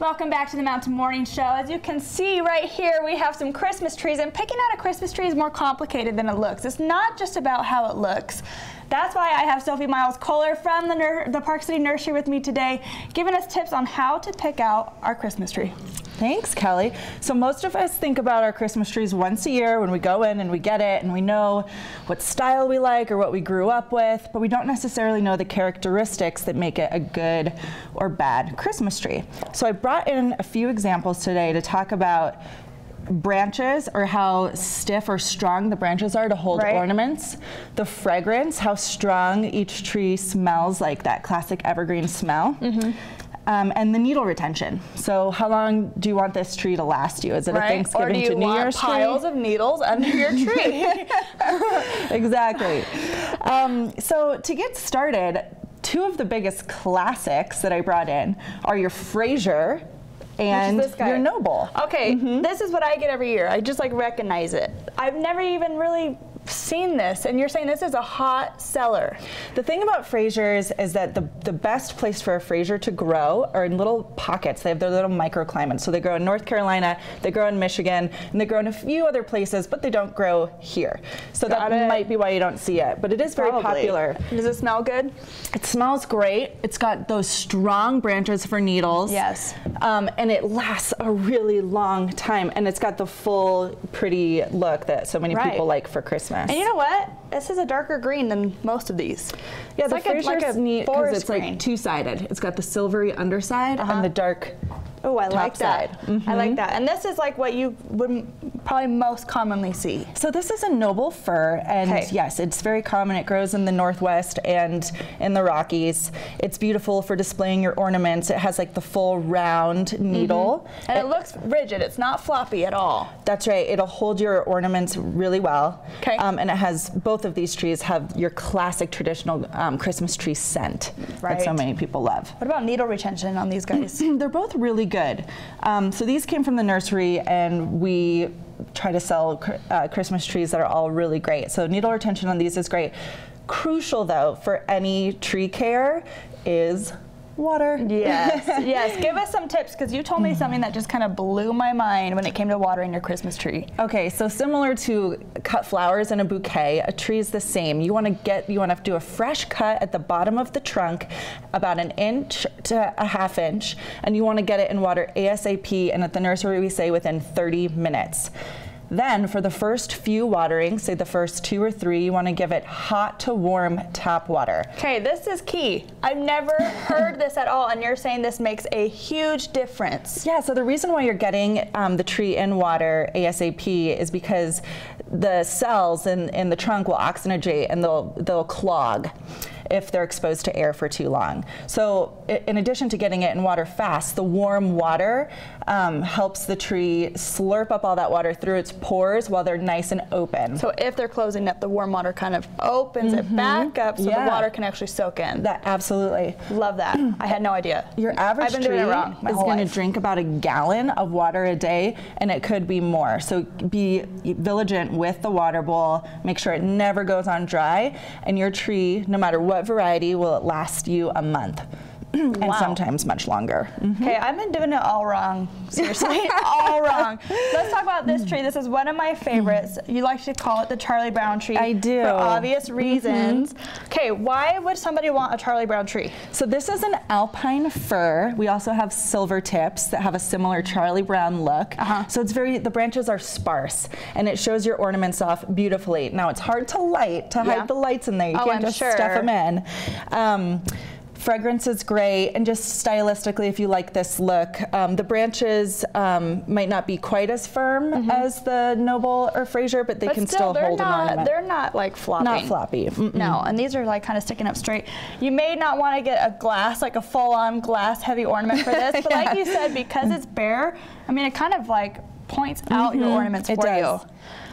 Welcome back to the Mountain Morning Show. As you can see right here, we have some Christmas trees, and picking out a Christmas tree is more complicated than it looks. It's not just about how it looks. That's why I have Sophie Miles Kohler from the Park City Nursery with me today, giving us tips on how to pick out our Christmas tree. Thanks, Kelly. So most of us think about our Christmas trees once a year when we go in and we get it and we know what style we like or what we grew up with, but we don't necessarily know the characteristics that make it a good or bad Christmas tree. So I brought in a few examples today to talk about branches, or how stiff or strong the branches are to hold ornaments, the fragrance, how strong each tree smells, like that classic evergreen smell, and the needle retention. So how long do you want this tree to last you? Is it a Thanksgiving to New Year's tree? Or do you want piles of needles under your tree? Exactly. So to get started, two of the biggest classics that I brought in are your Fraser and your Noble. Okay, this is what I get every year. I just like recognize it. I've never even really seen this, and you're saying this is a hot seller. The thing about Frasers is that the best place for a Fraser to grow are in little pockets. They have their little microclimates. So they grow in North Carolina, they grow in Michigan, and they grow in a few other places, but they don't grow here. So that might be why you don't see it, but it is very popular. Does it smell good? It smells great. It's got those strong branches for needles. Yes. And it lasts a really long time, and it's got the full pretty look that so many people like for Christmas. And you know what? This is a darker green than most of these. Yeah, it's the Fraser's neat because it's like two-sided. It's got the silvery underside and the dark I like that. Side. I like that. And this is like what you would probably most commonly see. So this is a noble fir, and yes, it's very common. It grows in the Northwest and in the Rockies. It's beautiful for displaying your ornaments. It has like the full round needle. And it looks rigid. It's not floppy at all. That's right. It'll hold your ornaments really well. Okay. And it has, both of these trees have your classic traditional Christmas tree scent that so many people love. What about needle retention on these guys? They're both really good. So these came from the nursery, and we try to sell Christmas trees that are all really great. So needle retention on these is great. Crucial though for any tree care is water. Yes, yes. Give us some tips, because you told me something that just kind of blew my mind when it came to watering your Christmas tree. Okay, so similar to cut flowers in a bouquet, a tree is the same. You want to do a fresh cut at the bottom of the trunk, about 1 inch to a ½ inch, and you want to get it in water ASAP, and at the nursery we say within 30 minutes. Then for the first few waterings, say the first 2 or 3, you want to give it hot to warm tap water. Okay, this is key. I've never heard this at all, and you're saying this makes a huge difference. Yeah, so the reason why you're getting the tree in water ASAP is because the cells in the trunk will oxygenate, and they'll clog if they're exposed to air for too long. So in addition to getting it in water fast, the warm water helps the tree slurp up all that water through its pores while they're nice and open. So if they're closing up, the warm water kind of opens it back up so the water can actually soak in. Absolutely. Love that. I had no idea. Your average tree is going to drink about 1 gallon of water a day, and it could be more. So be vigilant with the water bowl. Make sure it never goes on dry, and your tree, no matter what variety, will last you a month. And sometimes much longer. Okay, I've been doing it all wrong. Seriously, all wrong. Let's talk about this tree. This is one of my favorites. You like to call it the Charlie Brown tree. I do. For obvious reasons. Okay, why would somebody want a Charlie Brown tree? So this is an alpine fir. We also have silver tips that have a similar Charlie Brown look. So it's the branches are sparse, and it shows your ornaments off beautifully. Now it's hard to hide the lights in there. You can't just stuff them in. Fragrance is great, and just stylistically, if you like this look, the branches might not be quite as firm as the Noble or Fraser, but they can still hold an ornament. They're not like floppy. Not floppy. No, and these are like kind of sticking up straight. You may not want to get a glass, like a full-on glass heavy ornament for this, but like you said, because it's bare, I mean, it kind of like points out your ornaments for you.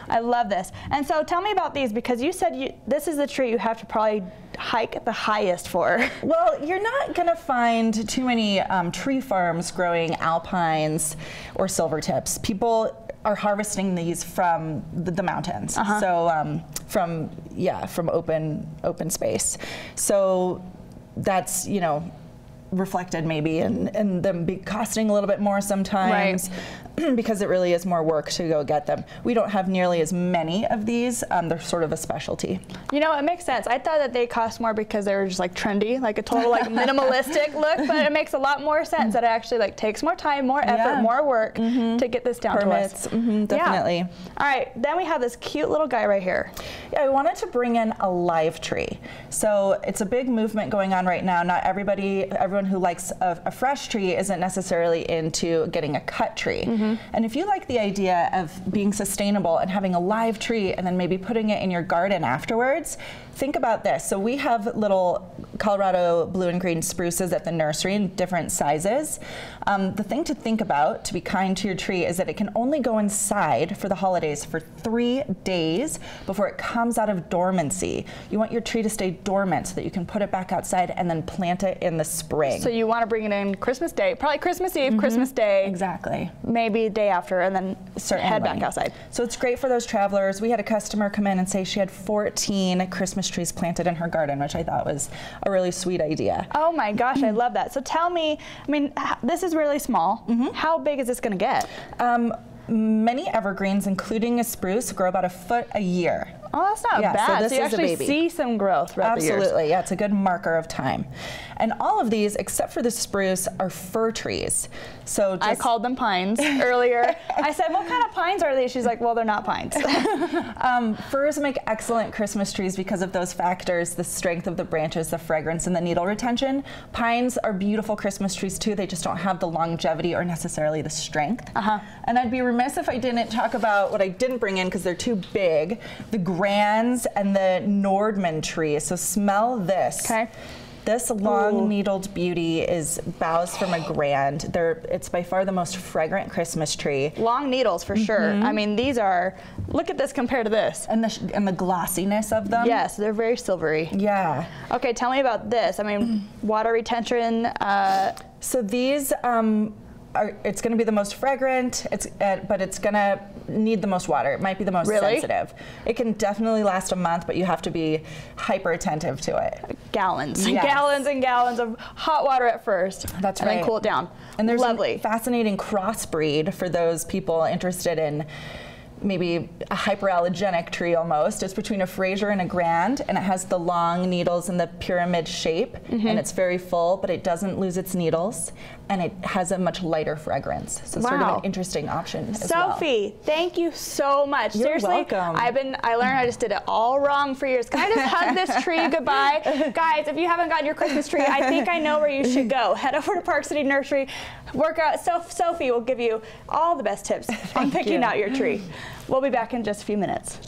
I love this. And so tell me about these, because you said this is the tree you have to probably hike the highest for. Well, you're not going to find too many tree farms growing alpines or silver tips. People are harvesting these from the mountains. So from open space. So that's, reflected maybe in them be costing a little bit more sometimes. Because it really is more work to go get them. We don't have nearly as many of these. They're sort of a specialty. You know, it makes sense. I thought that they cost more because they were just like trendy, like a total like minimalistic look, but it makes a lot more sense that it actually like takes more time, more effort, more work to get this down to us. Definitely. Yeah. All right, then we have this cute little guy right here. Yeah, I wanted to bring in a live tree. So it's a big movement going on right now. Not everyone who likes a fresh tree isn't necessarily into getting a cut tree. And if you like the idea of being sustainable and having a live tree and then maybe putting it in your garden afterwards, think about this. So we have little Colorado blue and green spruces at the nursery in different sizes. The thing to think about, to be kind to your tree, is that it can only go inside for the holidays for 3 days before it comes out of dormancy. You want your tree to stay dormant so that you can put it back outside and then plant it in the spring. So you want to bring it in Christmas Day, probably Christmas Eve, Christmas Day. Exactly. Maybe day after, and then head back outside. So it's great for those travelers. We had a customer come in and say she had 14 Christmas trees planted in her garden, which I thought was a really sweet idea. Oh my gosh, I love that. So tell me, I mean, this is really small. How big is this going to get? Many evergreens, including a spruce, grow about 1 foot a year. Oh, that's not bad. So this you is actually a baby. see some growth throughout the years. Absolutely, yeah, it's a good marker of time. And all of these, except for the spruce, are fir trees. So I called them pines earlier. I said, what kind of pines are these? She's like, well, they're not pines. Firs make excellent Christmas trees because of those factors, the strength of the branches, the fragrance, and the needle retention. Pines are beautiful Christmas trees too. They just don't have the longevity or necessarily the strength. And I'd be remiss if I didn't talk about what I didn't bring in because they're too big, the Grands and the Nordman tree. So smell this. Okay. This long-needled beauty is boughs from a Grand. It's by far the most fragrant Christmas tree. Long needles for sure. I mean, these are, look at this compared to this. And the glossiness of them. Yes, they're very silvery. Yeah. Okay, tell me about this. I mean, water retention. So these it's going to be the most fragrant, but it's going to need the most water. It might be the most sensitive. It can definitely last a month, but you have to be hyper attentive to it. Gallons, gallons and gallons of hot water at first. That's right. And then cool it down. And there's lovely. a fascinating crossbreed for those people interested in maybe a hyperallergenic tree almost. It's between a Fraser and a Grand, and it has the long needles in the pyramid shape, and it's very full, but it doesn't lose its needles, and it has a much lighter fragrance. So it's sort of an interesting option as well. Sophie, thank you so much. You're Seriously, welcome. I learned I just did it all wrong for years. Can I just hug this tree goodbye? Guys, if you haven't gotten your Christmas tree, I think I know where you should go. Head over to Park City Nursery, work out. Sophie will give you all the best tips on picking out your tree. We'll be back in just a few minutes.